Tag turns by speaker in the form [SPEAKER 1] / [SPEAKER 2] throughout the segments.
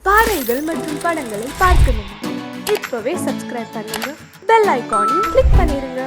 [SPEAKER 1] பாடல்கள் மற்றும் படங்களை பார்க்கணுமா? இப்பவே சப்ஸ்கிரைப் பண்ணுங்க, பெல் ஐகானையும் கிளிக் பண்ணிருங்க.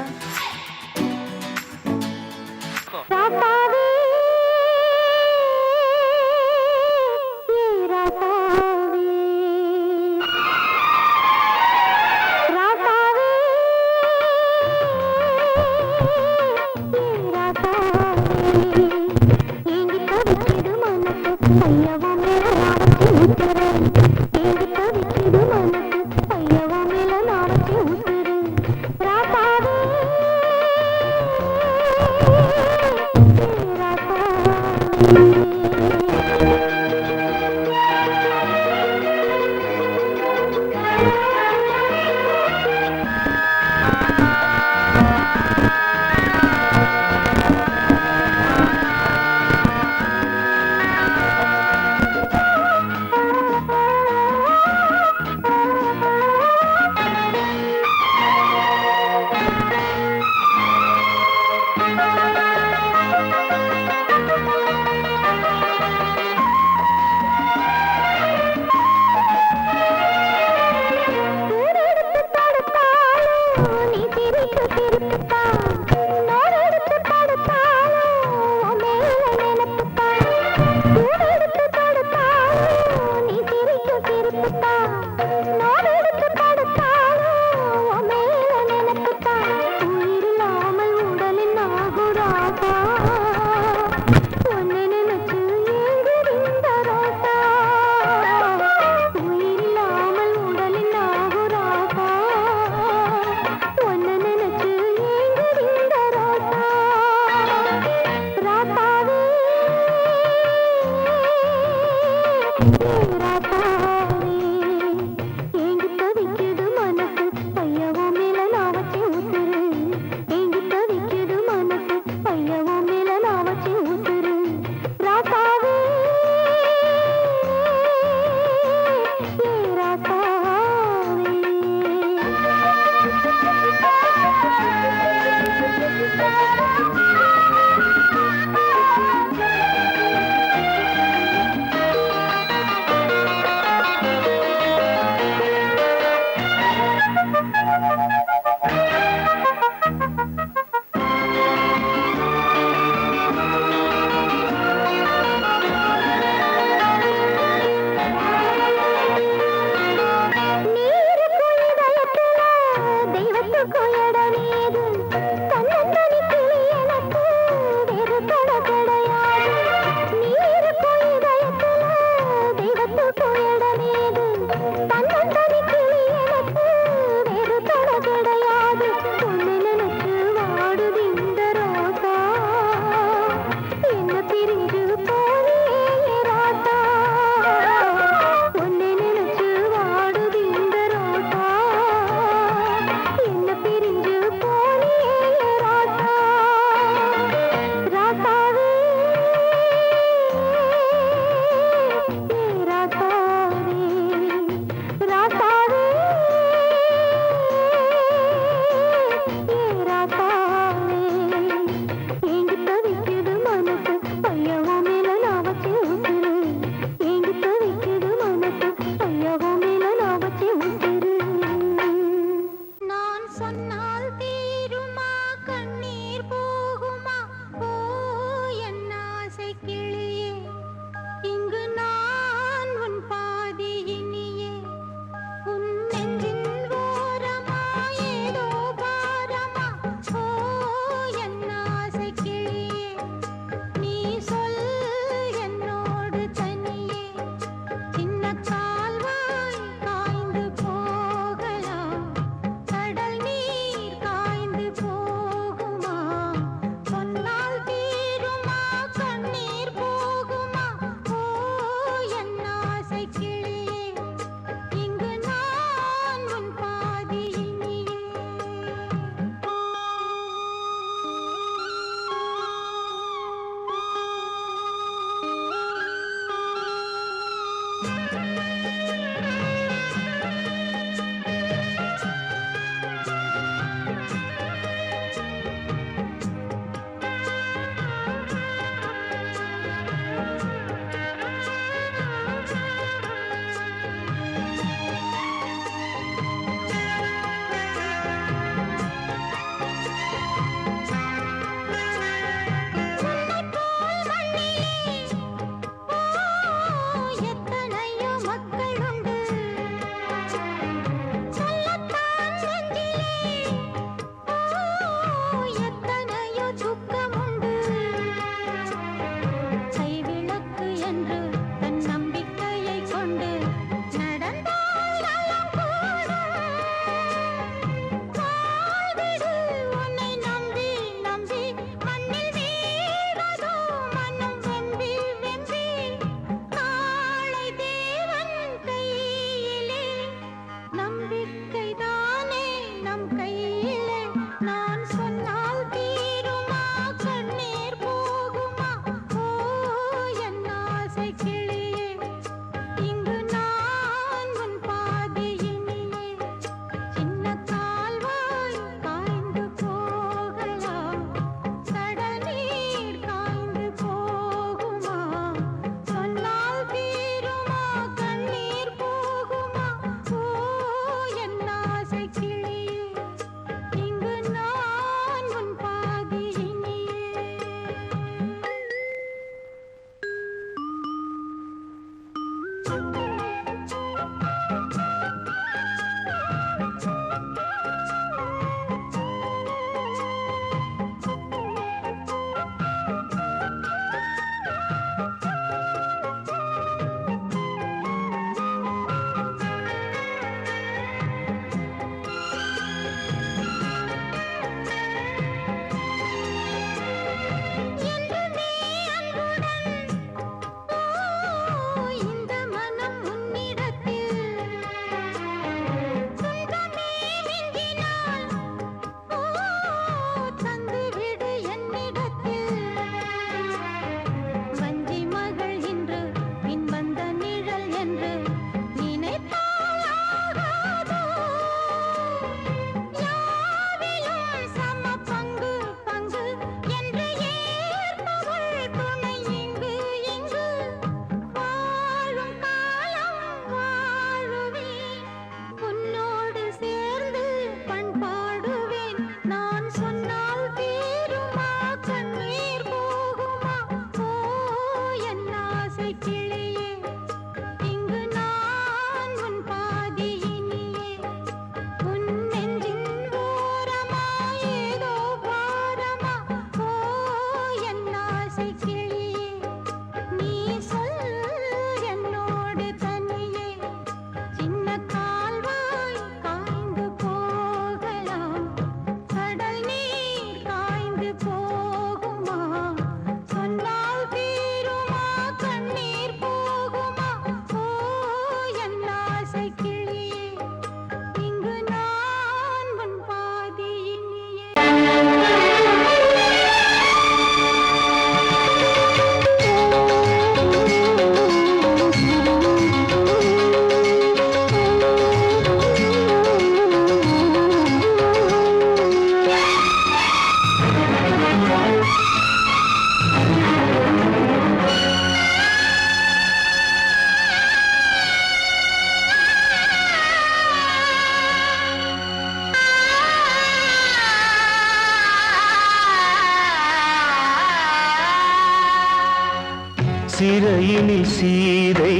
[SPEAKER 2] சிறையினில் சீதை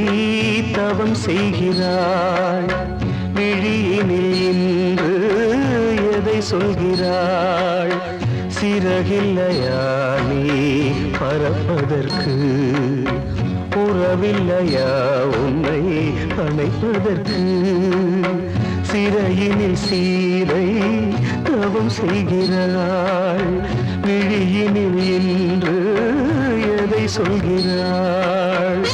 [SPEAKER 2] தவம் செய்கிறாள், விழியினில் இன்று எதை சொல்கிறாள்? சிறகில்லையா நீ பறப்பதற்கு, உறவில்லையா உன்னை அணைப்பதற்கு? சிறையினில் சீதை தவம் செய்கிறாள், விழியினில் இன்று எதை சொல்கிறாள்?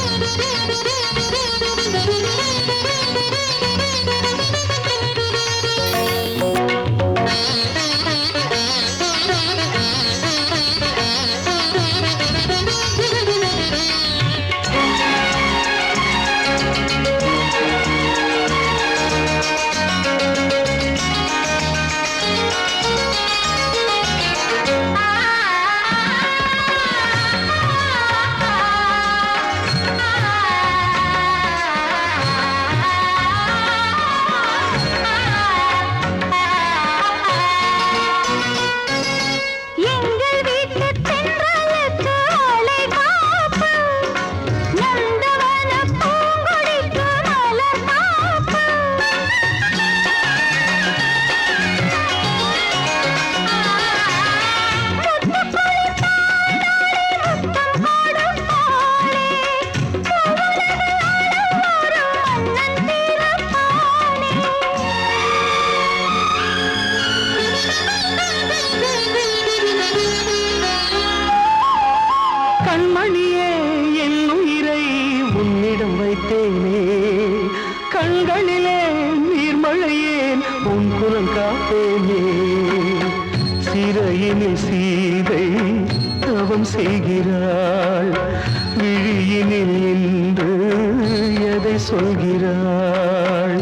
[SPEAKER 2] கண்மணியே என் உயிரை உன்னிடம் வைத்தேனே, கண்களிலே நீர்மழையேன் உன் குரல் காப்பேனே. சிறையினில் சீதை தவம் செய்கிறாள், விழியினில் இன்று எதை சொல்கிறாள்?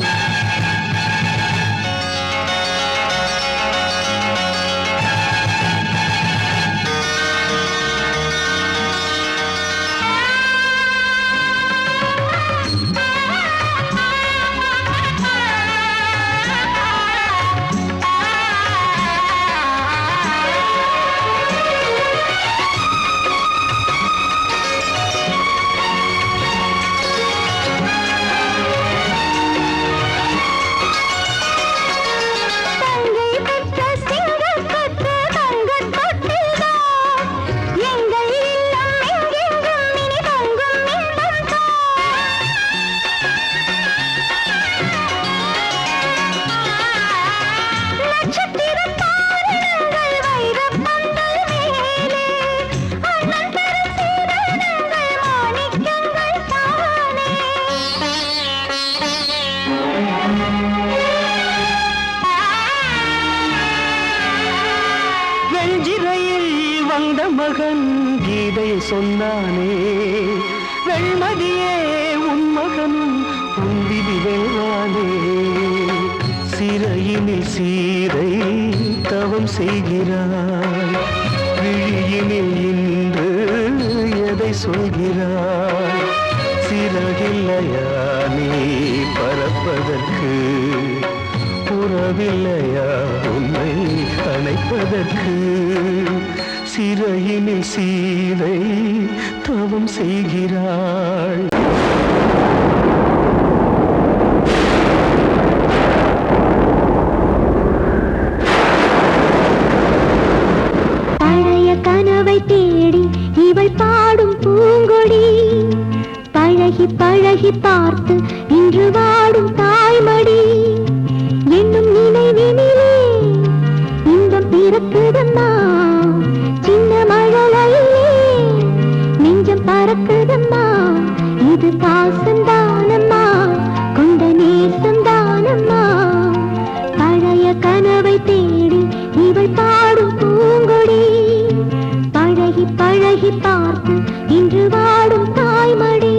[SPEAKER 2] வந்த மகன் கீதை சொன்னானே, வெண்மதியே உன் மகனும் உன் விதி வெல்வானே. சிறையினில் சீதை தவம் செய்கிறாள், விழியினில் இன்று எதை சொல்கிறாள்? சிறகில்லையா நீ பறப்பதற்கு, உறவில்லையா உன்னை அணைப்பதற்கு? சிறையினில் சீதை தவம் செய்கிறாள்.
[SPEAKER 3] பழைய கனவை தேடி இவள் பாடும் பூங்கொடி, பழகி பழகி பார்த்து இன்று வாடும் தாய்மடி. என்னும் நினைவினிலே இன்பம் பிறக்குதம்மா, சின்ன மழலையிலே நெஞ்சம் பறக்குதம்மா. இது பாசந்தானம்மா, கொண்ட நேசந்தானம்மா. பழைய கனவை தேடி இவள் பாடும் பூங்கொடி, பழகி பழகி பார்த்து இன்று வாடும் தாய்மடி.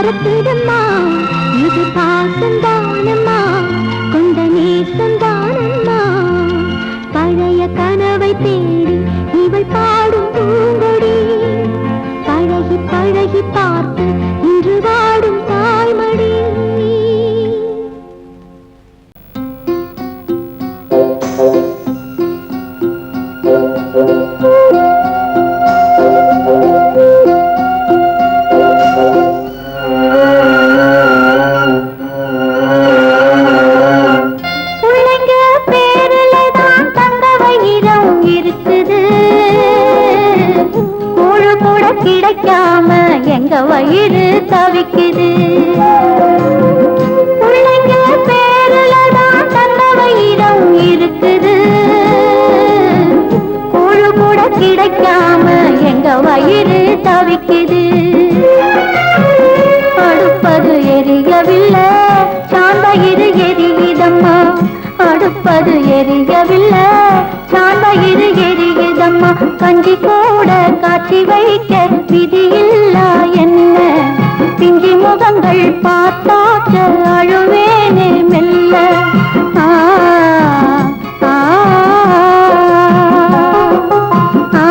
[SPEAKER 3] மறக்குதம்மா இது பாசந்தானம்மா கொண்ட நேசந்தானம்மா பழைய கனவை தேடி இவள் பாடும் பூங்கொடி பழகி பழகி பார்த்து இன்று வாடும் தாய்மடி கிடைக்காம எங்க வயிறு தவிக்குது பிள்ளைங்க பேருலதான் தந்த வயிறம் இருக்குது கூழு கூட கிடைக்காம எங்க வயிறு தவிக்குது அடுப்பது எரியவில்லை சாந்தயிறு எரியுதம்மா அடுப்பது எரியவில்லை சாந்தயிறு எரியுதம்மா கஞ்சி கூட காட்சி வைக்க விதியில்லா என்ன பிஞ்சி முகங்கள் பார்த்தாக்க அழுவேனே மெல்ல ஆ ஆ ஆ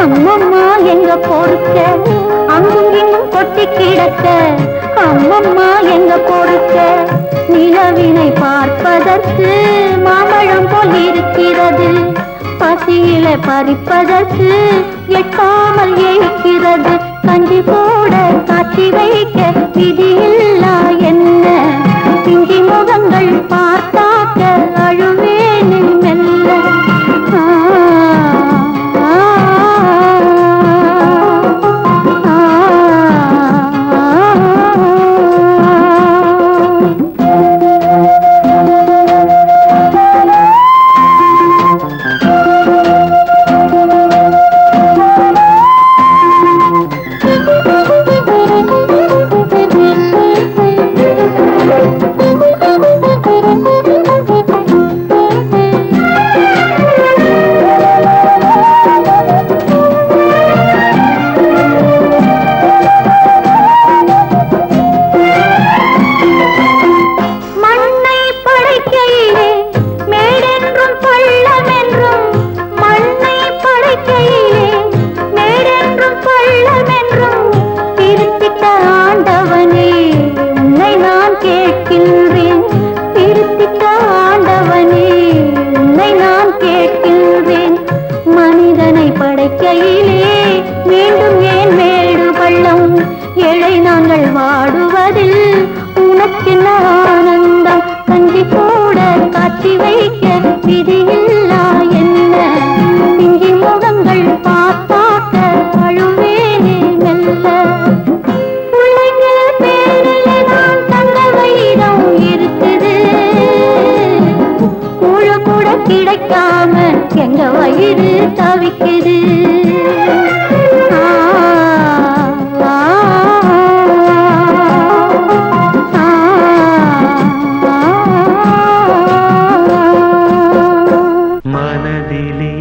[SPEAKER 3] அம்மம்மா எங்க பொறுக்க அங்கும் இங்கும் கொட்டி கிடக்க அம்மம்மா எங்க பொறுக்க நிலவினை பார்ப்பதற்கு மாம்பழம் போல் இருக்கிறது பசியில பறிப்பதற்கு எட்டாமல் ஏற்கிறது கஞ்சி போட காட்சி வைக்க விதியில்லா என்ன பிஞ்சி முகங்கள் பார்த்தாக்க அழுவேனே மெல்ல கிடைக்காம எங்க வயிறு தவிக்குது
[SPEAKER 2] மனதிலே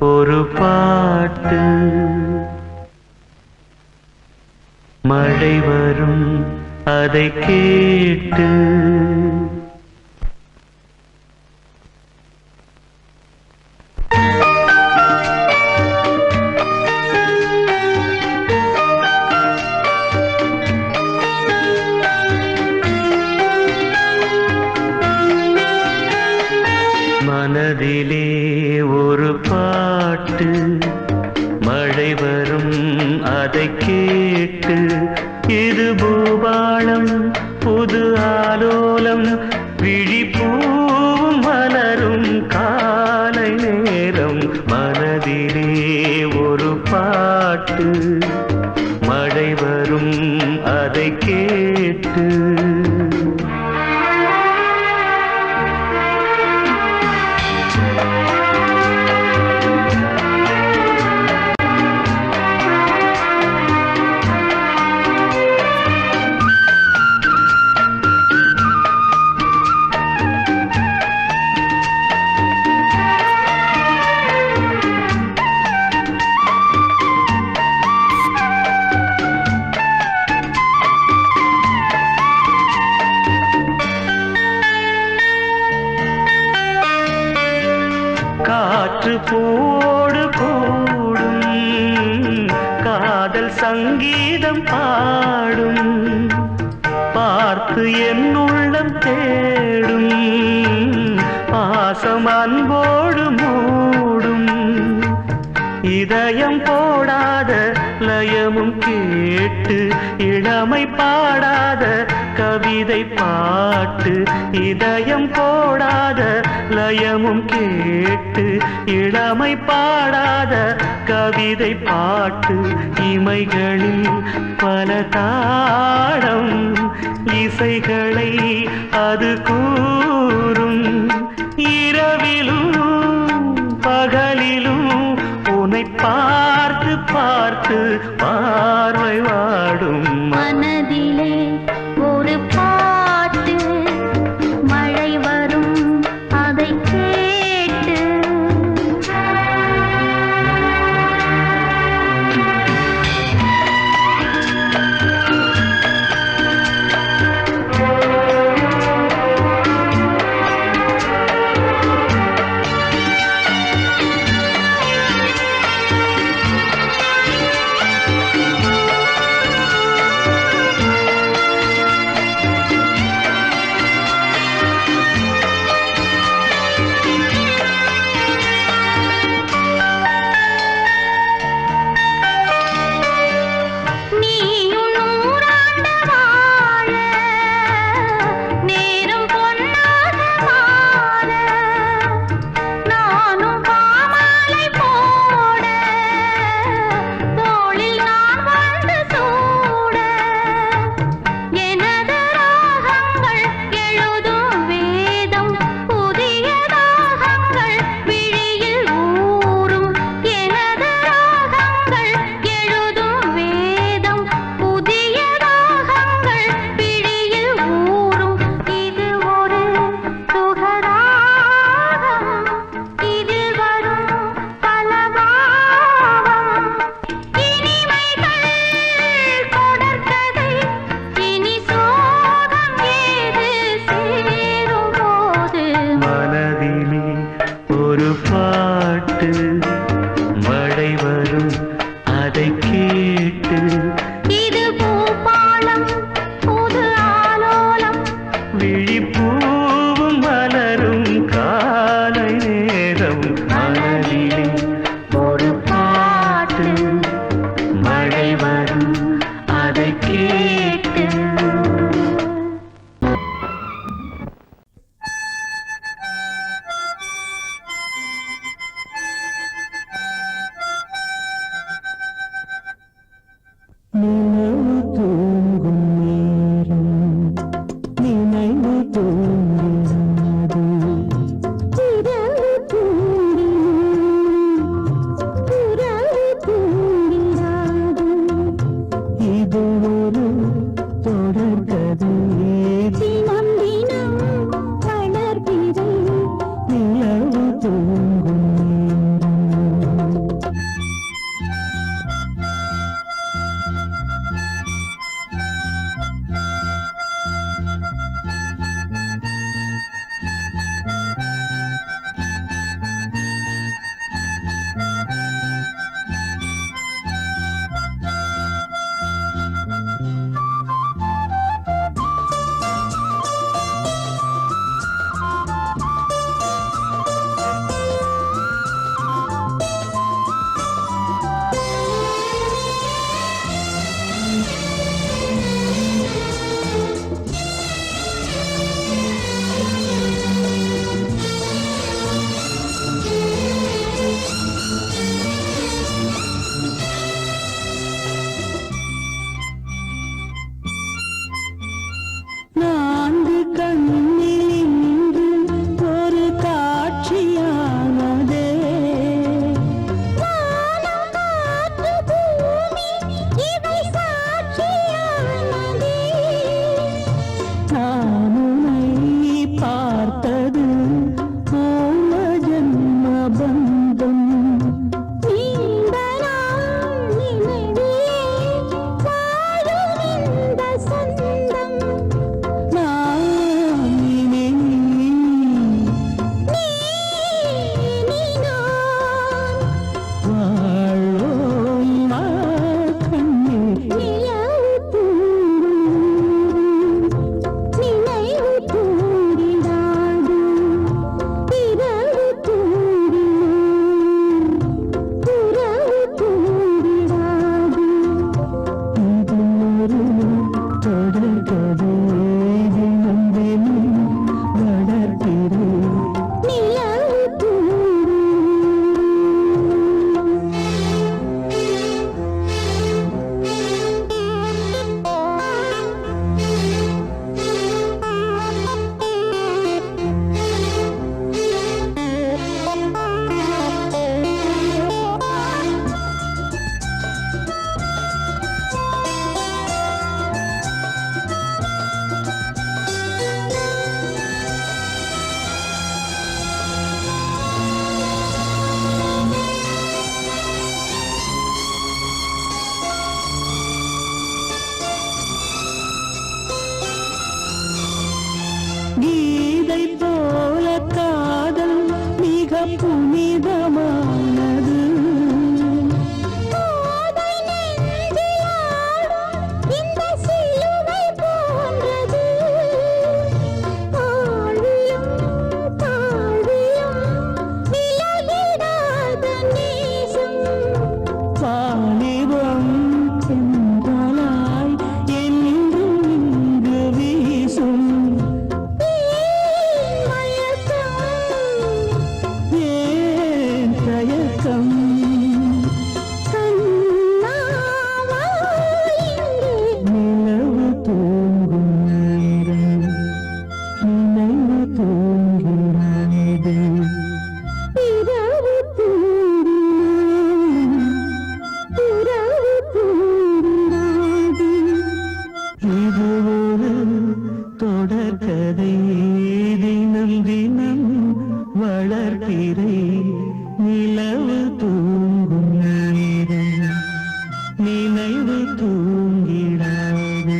[SPEAKER 2] ஒரு பாட்டு மழை வரும் அதை கேட்டு இது பூபாளம் புது ஆலோலம் விழிப்பூவும் மலரும் காலை நேரம் மனதிலே ஒரு பாட்டு மழை வரும் அதை கேட்டு காற்று போடு கூடும் காதல் சங்கீதம் பாடும் பார்த்து என் உள்ளம் தேடும் பாசம் அன்போடு மூடும் இதயம் போடாத லயமும் கேட்டு இளமை பாடாத கவிதை பாட்டு இதயம் போடாத லயமும் கேட்டு இளமை பாடாத கவிதை பாட்டு இமைகளில் பல தாளம் இசைகளை அது கூறும் இரவிலும் பகலிலும் உன்னை பார்த்து பார்த்து பார்வை வாடும்
[SPEAKER 3] மனதிலே ஒரு பாட்டு மழை வரும் அதை கேட்டு
[SPEAKER 2] ஒரு பாட்டு மழை வரும் அதை கேட்டு
[SPEAKER 3] இது பூபாளம் புது ஆலோலம்
[SPEAKER 2] விழிப்பூவும் மலரும் காலை நேரம் மனதிலே ஒரு பாட்டு மழை வரும் அதை கேட்டு நினைவு தூங்கும் நேரம் நினைவு தூங்கிறது
[SPEAKER 3] இரவு தூங்கினாது
[SPEAKER 2] இது ஒரு கண்ணில் இன்று ஒரு காட்சியானதே.
[SPEAKER 3] வானம் காற்று பூமி இவை சாட்சியானதே.
[SPEAKER 2] நான் உன்னை பார்த்தது போன ஜன்ம பந்தம்.
[SPEAKER 3] நீண்ட நாள் நினைவிலே வாழும் இந்த சொந்தம்.
[SPEAKER 2] நான் இனி
[SPEAKER 3] நீ நான்
[SPEAKER 2] வாழ்வோம் கண்ணே.
[SPEAKER 3] நிலவு தூங்கும் நினைவு தூங்கிடாது. இரவு தூங்கிடும் உறவு தூங்கிடாது.
[SPEAKER 2] இது ஒரு தொடர்கதை, தினம் தினம் வளர்க்கிறேன்.
[SPEAKER 3] நிலவு தூங்கும்.
[SPEAKER 2] கீதை போல காதல் மிக புனிதமானது.
[SPEAKER 3] போதை நெஞ்சில் ஆடும் இந்த சிலுவை போன்றது. ஆழியும் தாழ்வியும் விலகிடாத நேசம்.
[SPEAKER 2] வாலிபம் சென்றலாய் என்றும் இங்கு வீசும். ஏன் தயக்கம்? நிலவு தூங்கும் நேரம் நினைவு தூங்கிறது. இது ஒரு தொடர்கதை, தினம் தினம் வளர்க்கிறேன். நிலவு தூங்கும் நேரம் நினைவு தூங்கிடாது.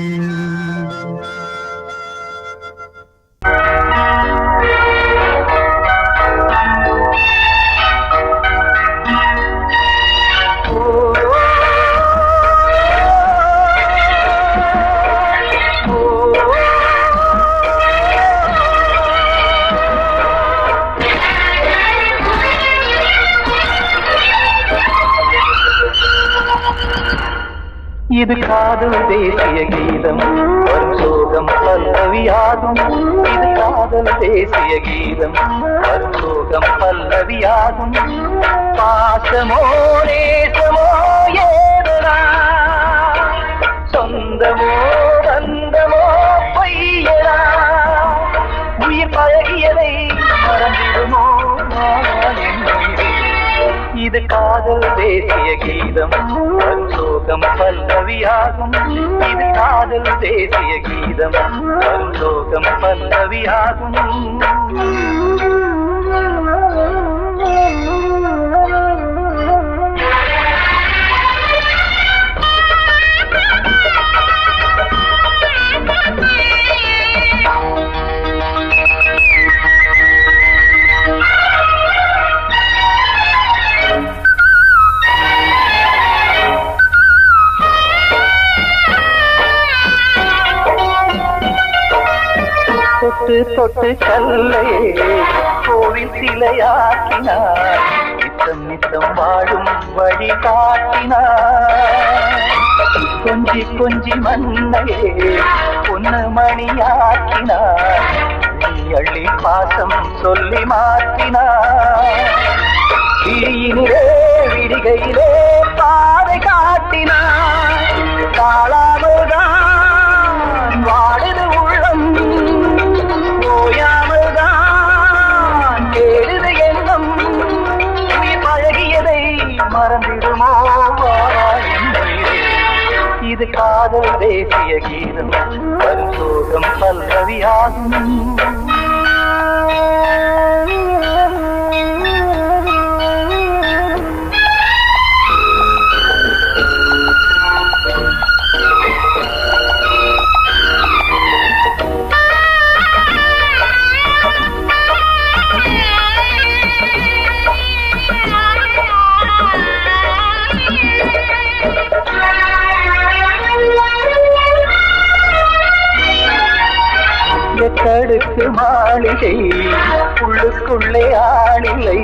[SPEAKER 4] இது காதல் தேசிய கீதம் வரும் சோகம் பல்லவியாகும். இது காதல் தேசிய கீதம் வரும் சோகம் பல்லவியாகும். பாசமோ நேசமோ ஏதனா சொந்தமோ பந்தமோ பொய்யனா உயிர் பழகியதை மறந்திடுமோ என்னுயிரே. இது காதல் தேசிய கீதம் வரும் சோகம் பல்லவியாகும். இது காதல் தேசிய கீதம் வரும் சோகம் பல்லவியாகும். தொட்டு தொட்டு கல்லையே கோவில் சிலையாக்கினார். நித்தம் நித்தம் வாழும் வழி காட்டினார். கொஞ்சி கொஞ்சி மண்ணையே பொன்னு மணியாக்கினார். அள்ளி பாசம் சொல்லி மாற்றினார். விழியினிலே விடிகையிலே பாதை காட்டினார். காளாமல்தான் வாடுது உள்ளம். காதல் தேசிய கீதம் வரும் சோகம் பல்லவியாகும். எட்டடுக்கு மாளிகை உள்ளுக்குள்ளே ஆளில்லை,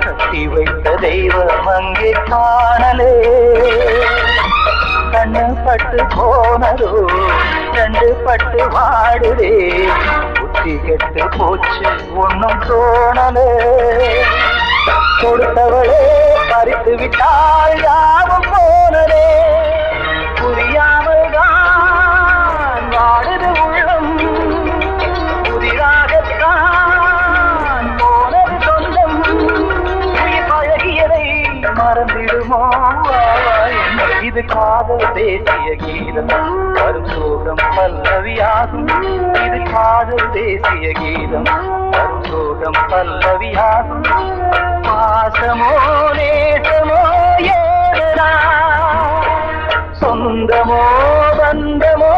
[SPEAKER 4] கட்டி வைத்த தெய்வம் அங்கே காணலே. கண்ணு பட்டு போனதோ ரெண்டு பட்டு வாடுதே, புத்தி கெட்டு போச்சு ஒன்னும் தோணலே. கொடுத்தவளே பறித்து விட்டால் யாவும் போனதே, புரியாமல் தான் வாடுது உள்ளம், புதிராகத்தான் போனது சொந்தம். பழகியதை மறந்திடுமோ இது காதல் தேசிய கீதம் வரும் சோகம் பல்லவியாகும். இது காதல் தேசிய கீதம் வரும் சோகம் பல்லவியாகும். பாசமோ நேசமோ ஏதா சொந்தமோ பந்தமோ